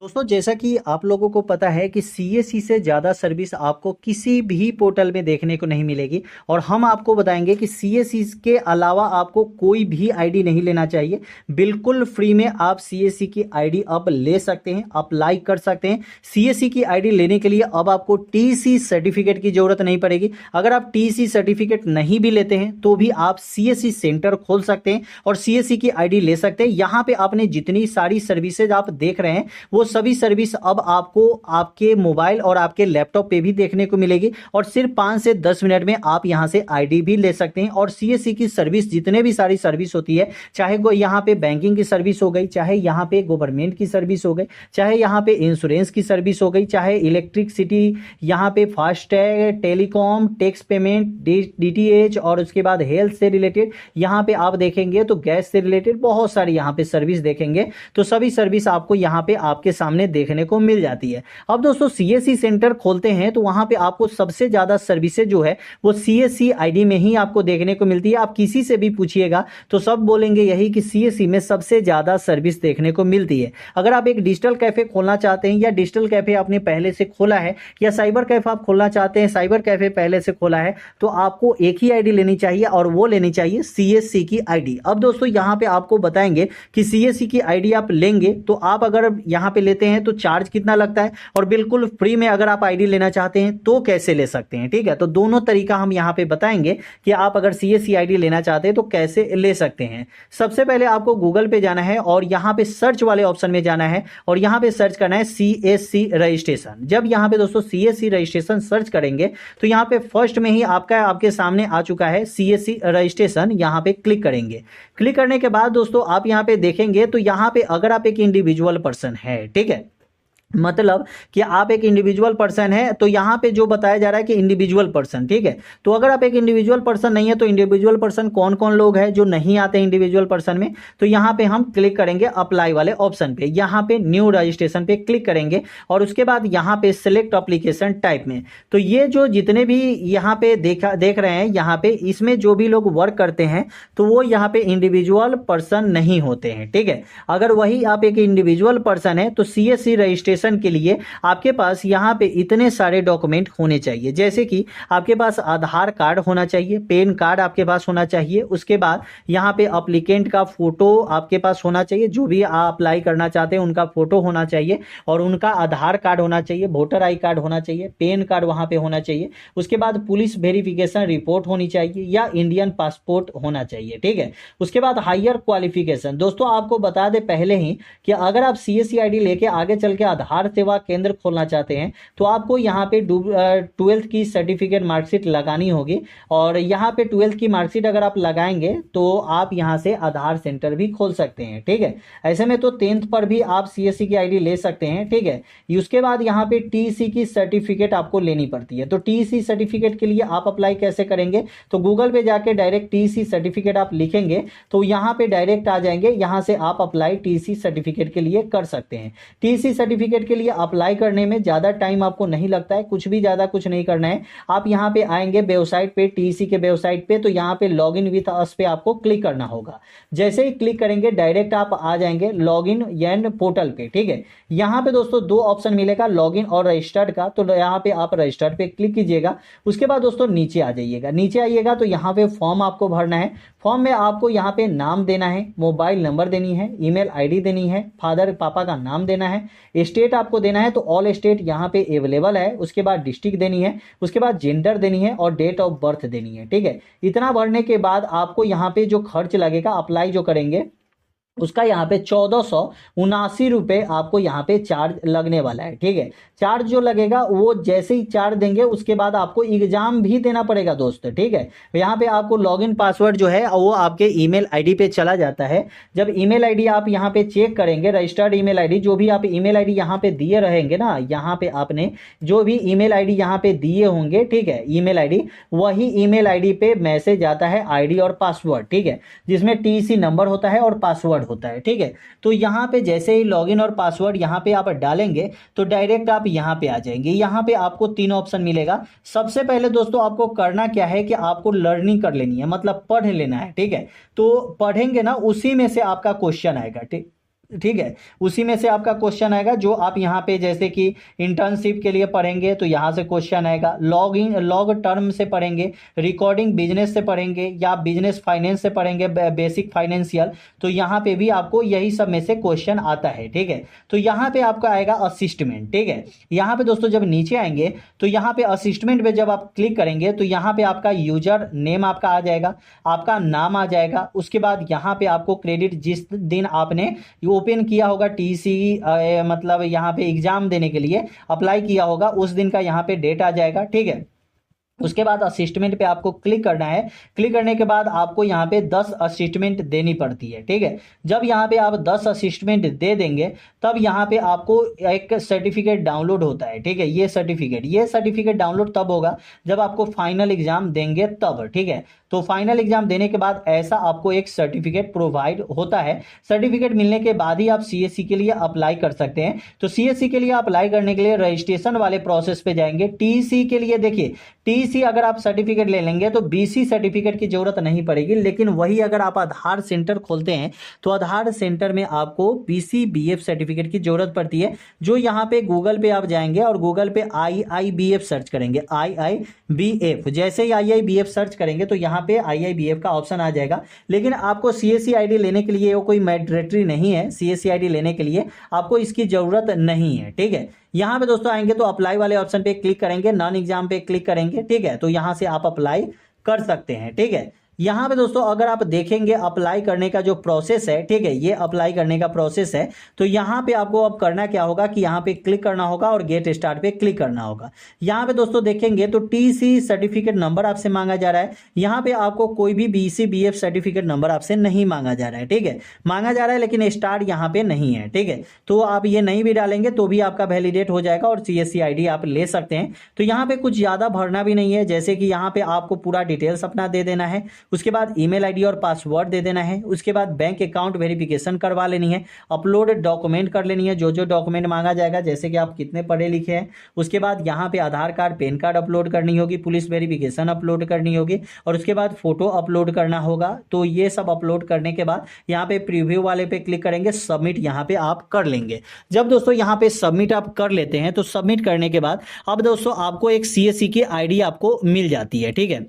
दोस्तों जैसा कि आप लोगों को पता है कि सीएससी से ज़्यादा सर्विस आपको किसी भी पोर्टल में देखने को नहीं मिलेगी। और हम आपको बताएंगे कि सीएससी के अलावा आपको कोई भी आईडी नहीं लेना चाहिए। बिल्कुल फ्री में आप सीएससी की आईडी अब ले सकते हैं, अप्लाई कर सकते हैं। सीएससी की आईडी लेने के लिए अब आपको टीसी सर्टिफिकेट की जरूरत नहीं पड़ेगी। अगर आप टीसी सर्टिफिकेट नहीं भी लेते हैं तो भी आप सीएससी सेंटर खोल सकते हैं और सीएससी की आईडी ले सकते हैं। यहाँ पे आपने जितनी सारी सर्विसेज आप देख रहे हैं वो सभी सर्विस अब आपको आपके मोबाइल और आपके लैपटॉप पे भी देखने को मिलेगी। और सिर्फ 5 से 10 मिनट में आप यहां से आईडी भी ले सकते हैं। और सीएससी की सर्विस जितने भी सारी सर्विस होती है, चाहे वो यहाँ पे बैंकिंग की सर्विस हो गई, चाहे यहाँ पे गवर्नमेंट की सर्विस हो गई, चाहे यहाँ पे इंश्योरेंस की सर्विस हो गई, चाहे इलेक्ट्रिसिटी, यहाँ पे FASTag, telecom, tax payment, DTH और उसके बाद हेल्थ से रिलेटेड यहाँ पे आप देखेंगे तो गैस से रिलेटेड बहुत सारी यहाँ पे सर्विस देखेंगे। तो सभी सर्विस आपको यहाँ पे आपके सामने देखने को मिल जाती है। अब दोस्तों सीएससी सेंटर खोलते हैं तो वहां पे आपको सबसे ज्यादा सर्विसेज जो है वो सीएससी आईडी में ही आपको देखने को मिलती है। आप किसी से भी पूछिएगा तो सब बोलेंगे यही कि सीएससी में सबसे ज्यादा सर्विस देखने को मिलती है। अगर आप एक डिजिटल कैफे खोलना चाहते हैं या डिजिटल कैफे आपने पहले से खोला है या साइबर कैफे आप खोलना चाहते हैं, साइबर कैफे पहले से खोला है, तो आपको एक ही आईडी लेनी चाहिए और वो लेनी चाहिए सीएससी की आईडी। अब दोस्तों यहाँ पे आपको बताएंगे कि सीएससी की आईडी आप लेंगे तो आप अगर यहाँ पे लेते हैं तो चार्ज कितना लगता है और बिल्कुल फ्री में अगर आप आईडी लेना चाहते हैं तो कैसे ले सकते हैं। ठीक है, तो दोनों तरीका हम यहाँ पे बताएंगे कि आप अगर सीएससी आईडी लेना चाहते हैं तो कैसे ले सकते हैं। सबसे पहले आपको गूगल पे जाना है और यहाँ पे सर्च वाले ऑप्शन में जाना है और यहाँ पे सर्च करना है सीएससी रजिस्ट्रेशन। जब यहाँ पे दोस्तों सीएससी रजिस्ट्रेशन सर्च करेंगे तो यहाँ पे फर्स्ट में ही आपके सामने आ चुका है सीएससी रजिस्ट्रेशन। यहाँ पे क्लिक करेंगे। क्लिक करने के बाद दोस्तों आप यहाँ पे देखेंगे तो यहाँ पे अगर आप एक इंडिविजुअल पर्सन है, ठीक है, मतलब कि आप एक इंडिविजुअल पर्सन है, तो यहाँ पे जो बताया जा रहा है कि इंडिविजुअल पर्सन, ठीक है। तो अगर आप एक इंडिविजुअल पर्सन नहीं है तो इंडिविजुअल पर्सन कौन कौन लोग हैं जो नहीं आते इंडिविजुअल पर्सन में, तो यहाँ पे हम क्लिक करेंगे अप्लाई वाले ऑप्शन पे। यहाँ पे न्यू रजिस्ट्रेशन पे क्लिक करेंगे और उसके बाद यहाँ पे सिलेक्ट एप्लीकेशन टाइप में, तो ये जो जितने भी यहाँ पे देख रहे हैं, यहाँ पे इसमें जो भी लोग वर्क करते हैं तो वो यहाँ पे इंडिविजुअल पर्सन नहीं होते हैं। ठीक है, अगर वही आप एक इंडिविजुअल पर्सन है तो सीएससी रजिस्ट्रेशन के लिए आपके पास यहाँ पे इतने सारे डॉक्यूमेंट होने चाहिए, जैसे कि आपके पास आधार कार्ड होना चाहिए, पैन कार्ड आपके पास होना चाहिए, उसके बाद यहाँ पे अप्लीकेंट का फोटो आपके पास होना चाहिए, जो भी आप अप्लाई करना चाहते हैं उनका फोटो होना चाहिए और उनका आधार कार्ड होना चाहिए, वोटर आई कार्ड होना चाहिए, पैन कार्ड वहां पे होना चाहिए, उसके बाद पुलिस वेरिफिकेशन रिपोर्ट होनी चाहिए या इंडियन पासपोर्ट होना चाहिए। ठीक है, उसके बाद हायर क्वालिफिकेशन। दोस्तों आपको बता दे पहले ही कि अगर आप सीएससी आईडी लेके आगे चल के आधार सेवा केंद्र खोलना चाहते हैं तो आपको यहाँ पे 12th की सर्टिफिकेट मार्कशीट लगानी होगी और यहाँ पे 12th की मार्कशीट अगर आप लगाएंगे तो आप यहाँ से आधार सेंटर भी खोल सकते हैं। ठीक है, ऐसे में तो 10th पर भी आप सीएससी की आईडी ले सकते हैं। ठीक है, उसके बाद यहाँ पे टीसी की सर्टिफिकेट आपको लेनी पड़ती है। तो टीसी सर्टिफिकेट के लिए आप अप्लाई कैसे करेंगे, तो गूगल पे जाके डायरेक्ट टीसी सर्टिफिकेट आप लिखेंगे तो यहाँ पे डायरेक्ट आ जाएंगे, यहाँ से आप अप्लाई टीसी सर्टिफिकेट के लिए कर सकते हैं। टीसी सर्टिफिकेट के लिए अप्लाई करने में ज्यादा टाइम आपको नहीं लगता है, कुछ भी ज्यादा कुछ नहीं करना है। आप यहाँ पे आएंगे वेबसाइट पे, टीसी के वेबसाइट पे, तो यहाँ पे लॉग इन विथ अस पे आपको क्लिक करना होगा। जैसे ही क्लिक करेंगे डायरेक्ट आप आ जाएंगे लॉग इन एंड पोर्टल पे। ठीक है, यहाँ पे दोस्तों दो ऑप्शन मिलेगा, लॉग इन और रजिस्टर्ड का, तो यहाँ पे आप रजिस्टर्ड पे क्लिक कीजिएगा। उसके बाद दोस्तों नीचे आ जाइएगा। नीचे आइएगा तो यहाँ पे फॉर्म आपको भरना है। फॉर्म में आपको यहाँ पे नाम देना है, मोबाइल नंबर देनी है, ईमेल आईडी देनी है, फादर पापा का नाम देना है, स्टेट आपको देना है तो ऑल स्टेट यहाँ पे अवेलेबल है, उसके बाद डिस्ट्रिक्ट देनी है, उसके बाद जेंडर देनी है और डेट ऑफ बर्थ देनी है। ठीक है, इतना भरने के बाद आपको यहाँ पे जो खर्च लगेगा अप्लाई जो करेंगे उसका यहाँ पे 1479 रुपये आपको यहाँ पे चार्ज लगने वाला है। ठीक है, चार्ज जो लगेगा वो जैसे ही चार्ज देंगे उसके बाद आपको एग्जाम भी देना पड़ेगा दोस्त। ठीक है, यहाँ पे आपको लॉगिन पासवर्ड जो है वो आपके ईमेल आईडी पे चला जाता है। जब ईमेल आईडी आप यहाँ पे चेक करेंगे, रजिस्टर्ड ईमेल आईडी, जो भी आप ईमेल आईडी यहाँ पे दिए रहेंगे ना, यहाँ पे आपने जो भी ईमेल आईडी यहाँ पे दिए होंगे, ठीक है, ईमेल आईडी, वही ईमेल आईडी पे मैसेज आता है आईडी और पासवर्ड। ठीक है, जिसमें टीसी नंबर होता है और पासवर्ड होता है। ठीक है, तो यहाँ पे जैसे ही लॉगिन और पासवर्ड यहाँ पे आप डालेंगे तो डायरेक्ट आप यहाँ पे आ जाएंगे। यहाँ पे आपको 3 ऑप्शन मिलेगा। सबसे पहले दोस्तों आपको करना क्या है कि आपको लर्निंग कर लेनी है, मतलब पढ़ लेना है। ठीक है, तो पढ़ेंगे ना उसी में से आपका क्वेश्चन आएगा। ठीक, ठीक है, उसी में से आपका क्वेश्चन आएगा जो आप यहाँ पे जैसे कि इंटर्नशिप के लिए पढ़ेंगे तो यहाँ से क्वेश्चन आएगा, लॉग टर्म से पढ़ेंगे, रिकॉर्डिंग बिजनेस से पढ़ेंगे, या बिजनेस फाइनेंस से पढ़ेंगे, बेसिक फाइनेंशियल, तो यहाँ पे भी आपको यही सब में से क्वेश्चन आता है। ठीक है, तो यहाँ पे आपका आएगा असिस्टमेंट। ठीक है, यहाँ पे दोस्तों जब नीचे आएंगे तो यहाँ पे असिस्टमेंट पे जब आप क्लिक करेंगे तो यहाँ पे आपका यूजर नेम आपका आ जाएगा, आपका नाम आ जाएगा, उसके बाद यहाँ पे आपको क्रेडिट जिस दिन आपने ओपन किया होगा टीसी, मतलब यहाँ पे एग्जाम देने के लिए अप्लाई किया होगा उस दिन का यहाँ पे डेट आ जाएगा। ठीक है, उसके बाद असिस्टमेंट पे आपको क्लिक करना है। क्लिक करने के बाद आपको यहाँ पे 10 असिस्टमेंट देनी पड़ती है। ठीक है, जब यहाँ पे आप 10 असिस्टमेंट दे देंगे तब यहाँ पे आपको एक सर्टिफिकेट डाउनलोड होता है। ठीक है, ये सर्टिफिकेट डाउनलोड तब होगा जब आपको फाइनल एग्जाम देंगे तब। ठीक है, तो फाइनल एग्जाम देने के बाद ऐसा आपको एक सर्टिफिकेट प्रोवाइड होता है। सर्टिफिकेट मिलने के बाद ही आप सीएससी के लिए अप्लाई कर सकते हैं। तो सीएससी के लिए अप्लाई करने के लिए रजिस्ट्रेशन वाले प्रोसेस पे जाएंगे। टीसी के लिए देखिए, टीसी अगर आप सर्टिफिकेट ले लेंगे तो बीसी सर्टिफिकेट की जरूरत नहीं पड़ेगी, लेकिन वही अगर आप आधार सेंटर खोलते हैं तो आधार सेंटर में आपको बीसी बीएफ सर्टिफिकेट की जरूरत पड़ती है। जो यहाँ पे गूगल पे आप जाएंगे और गूगल पे IIBF सर्च करेंगे, IIBF, जैसे ही IIBF सर्च करेंगे तो यहाँ पे IIBF का ऑप्शन आ जाएगा। लेकिन आपको CSC ID लेने के लिए वो कोई मैंडेटरी नहीं है, CSC ID लेने के लिए आपको इसकी जरूरत नहीं है। ठीक है, यहाँ पे दोस्तों आएंगे तो अप्लाई वाले ऑप्शन पे क्लिक करेंगे, नॉन एग्जाम पे क्लिक करेंगे। ठीक है, तो यहाँ से आप अप्लाई कर सकते हैं। ठीक है, यहाँ पे दोस्तों अगर आप देखेंगे अप्लाई करने का जो प्रोसेस है, ठीक है, ये अप्लाई करने का प्रोसेस है, तो यहाँ पे आपको अब करना क्या होगा कि यहाँ पे क्लिक करना होगा और गेट स्टार्ट पे क्लिक करना होगा। यहाँ पे दोस्तों देखेंगे तो टीसी सर्टिफिकेट नंबर आपसे मांगा जा रहा है। यहाँ पे आपको कोई भी बीसी बीएफ सर्टिफिकेट नंबर आपसे नहीं मांगा जा रहा है। ठीक है, मांगा जा रहा है लेकिन स्टार यहाँ पे नहीं है। ठीक है, तो आप ये नहीं भी डालेंगे तो भी आपका वैलिडेट हो जाएगा और CSC ID आप ले सकते हैं। तो यहाँ पे कुछ ज्यादा भरना भी नहीं है, जैसे कि यहाँ पे आपको पूरा डिटेल्स अपना दे देना है, उसके बाद ईमेल आईडी और पासवर्ड दे देना है, उसके बाद बैंक अकाउंट वेरिफिकेशन करवा लेनी है, अपलोड डॉक्यूमेंट कर लेनी है, जो जो डॉक्यूमेंट मांगा जाएगा, जैसे कि आप कितने पढ़े लिखे हैं। उसके बाद यहाँ पे आधार कार्ड, पैन कार्ड अपलोड करनी होगी, पुलिस वेरिफिकेशन अपलोड करनी होगी, और उसके बाद फोटो अपलोड करना होगा। तो ये सब अपलोड करने के बाद यहाँ पे प्रीव्यू वाले पे क्लिक करेंगे, सबमिट यहाँ पे आप कर लेंगे। जब दोस्तों यहाँ पे सबमिट आप कर लेते हैं तो सबमिट करने के बाद अब दोस्तों आपको एक CSC की ID आपको मिल जाती है। ठीक है,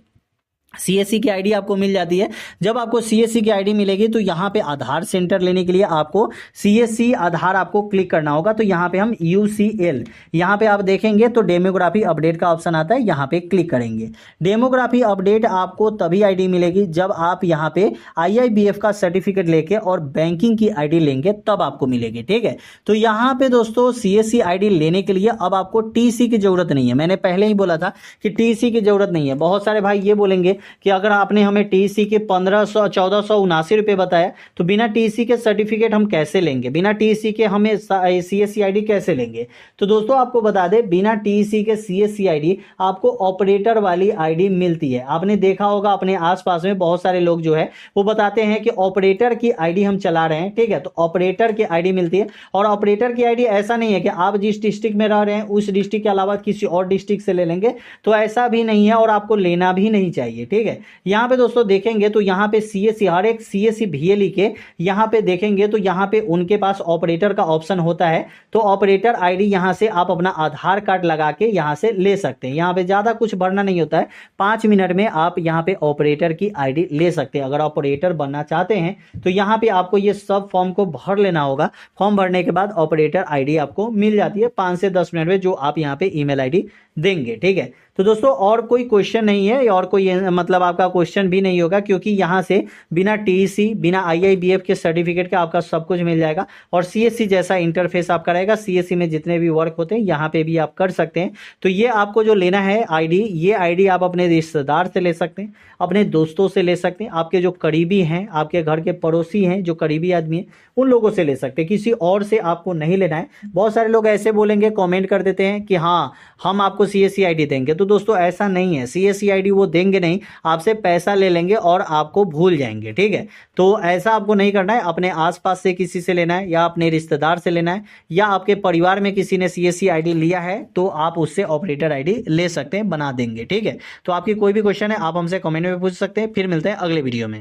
CSC की ID आपको मिल जाती है। जब आपको CSC की ID मिलेगी तो यहाँ पे आधार सेंटर लेने के लिए आपको CSC आधार आपको क्लिक करना होगा। तो यहाँ पे हम UCL, यहाँ पे आप देखेंगे तो डेमोग्राफी अपडेट का ऑप्शन आता है, यहाँ पे क्लिक करेंगे। डेमोग्राफी अपडेट आपको तभी ID मिलेगी जब आप यहाँ पे IIBF का सर्टिफिकेट लेके और बैंकिंग की ID लेंगे तब आपको मिलेगी। ठीक है, तो यहाँ पे दोस्तों CSC ID लेने के लिए अब आपको TC की जरूरत नहीं है। मैंने पहले ही बोला था कि TC की जरूरत नहीं है। बहुत सारे भाई ये बोलेंगे कि अगर आपने हमें टीसी के 1479 रुपए बताया तो बिना टीसी के सर्टिफिकेट हम कैसे लेंगे, बिना टीसी के हमें CSC ID कैसे लेंगे। तो दोस्तों आपको बता दें, बिना टीसी के CSC ID आपको ऑपरेटर वाली ID मिलती है। आपने देखा होगा अपने आसपास में बहुत सारे लोग जो है वो बताते हैं कि ऑपरेटर की ID हम चला रहे हैं। ठीक है, तो ऑपरेटर की ID मिलती है, और ऑपरेटर की ID ऐसा नहीं है कि आप जिस डिस्ट्रिक्ट में रह रहे हैं उस डिस्ट्रिक्ट के अलावा किसी और डिस्ट्रिक्ट से ले लेंगे, तो ऐसा भी नहीं है और आपको लेना भी नहीं चाहिए। ठीक है, यहाँ पे दोस्तों देखेंगे तो यहाँ पे CSC, हर एक CSC VLE के यहाँ पे देखेंगे तो यहाँ पे उनके पास ऑपरेटर का ऑप्शन होता है। तो ऑपरेटर ID यहाँ से आप अपना आधार कार्ड लगा के यहाँ से ले सकते हैं। यहाँ पे ज्यादा कुछ भरना नहीं होता है, 5 मिनट में आप यहाँ पे ऑपरेटर की ID ले सकते हैं। अगर ऑपरेटर बनना चाहते हैं तो यहाँ पे आपको ये सब फॉर्म को भर लेना होगा। फॉर्म भरने के बाद ऑपरेटर ID आपको मिल जाती है 5 से 10 मिनट में, जो आप यहाँ पे ईमेल ID देंगे। ठीक है, तो दोस्तों और कोई क्वेश्चन नहीं है और कोई मतलब आपका क्वेश्चन भी नहीं होगा, क्योंकि यहाँ से बिना टीसी, बिना IIBF के सर्टिफिकेट का आपका सब कुछ मिल जाएगा और CSC जैसा इंटरफेस आपका रहेगा। CSC में जितने भी वर्क होते हैं यहाँ पे भी आप कर सकते हैं। तो ये आपको जो लेना है ID, ये ID आप अपने रिश्तेदार से ले सकते हैं, अपने दोस्तों से ले सकते हैं, आपके जो करीबी हैं, आपके घर के पड़ोसी हैं, जो करीबी आदमी हैं, उन लोगों से ले सकते हैं, किसी और से आपको नहीं लेना है। बहुत सारे लोग ऐसे बोलेंगे, कमेंट कर देते हैं कि हाँ हम आपको CSC ID देंगे। तो दोस्तों ऐसा नहीं है, CSC ID वो देंगे नहीं, आपसे पैसा ले लेंगे और आपको भूल जाएंगे। ठीक है, तो ऐसा आपको नहीं करना है। अपने आसपास से किसी से लेना है, या अपने रिश्तेदार से लेना है, या आपके परिवार में किसी ने CSC ID लिया है तो आप उससे ऑपरेटर ID ले सकते हैं, बना देंगे। ठीक है, तो आपकी कोई भी क्वेश्चन है आप हमसे कमेंट में पूछ सकते हैं। फिर मिलते हैं अगले वीडियो में।